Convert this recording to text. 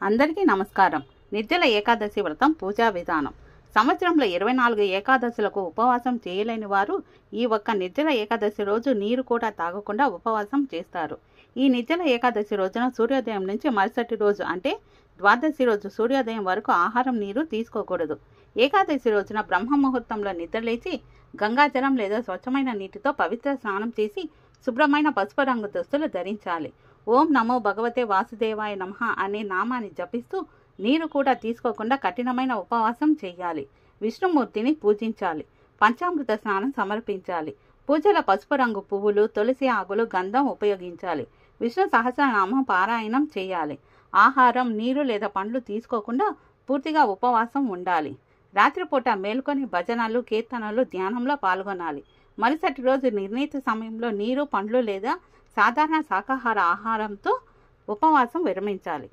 అందరికీ నమస్కారం. నిర్జల ఏకాదశి వ్రతం పూజా విధానం. సంవత్సరంలో 24 ఏకాదశులకు ఉపవాసం చేయలేని వారు ఈ ఒక్క నిర్జల ఏకాదశి రోజు నీరు కూడా తాగకుండా ఉపవాసం చేస్తారు. ఈ నిర్జల ఏకాదశి రోజున సూర్యోదయం నుంచి మరుసటి రోజు అంటే ద్వాదశి రోజు సూర్యోదయం వరకు ఆహారం నీరు తీసుకోకూడదు. ఏకాదశి రోజున బ్రహ్మ ముహూర్తంలో నిద్రలేచి గంగాజలం లేదా స్వచ్ఛమైన నీటితో పవిత్ర స్నానం చేసి శుభ్రమైన పసుపు రంగు దుస్తులు ధరించాలి. ఓం నమో భగవతే వాసుదేవాయ నమః అనే నామాన్ని జపిస్తూ నీరు కూడా తీసుకోకుండా కఠినమైన ఉపవాసం చేయాలి. విష్ణుమూర్తిని పూజించాలి. పంచామృత స్నానం సమర్పించాలి. పూజల పసుపు రంగు పువ్వులు, తులసి ఆకులు, గంధం ఉపయోగించాలి. విష్ణు సహస్రనామం పారాయణం చేయాలి. ఆహారం, నీరు లేదా పండ్లు తీసుకోకుండా పూర్తిగా ఉపవాసం ఉండాలి. రాత్రిపూట మేల్కొని భజనలు, కీర్తనలు, ధ్యానంలో పాల్గొనాలి. మరుసటి రోజు నిర్ణీత సమయంలో నీరు, పండ్లు లేదా సాధారణ శాకాహార ఆహారంతో ఉపవాసం విరమించాలి.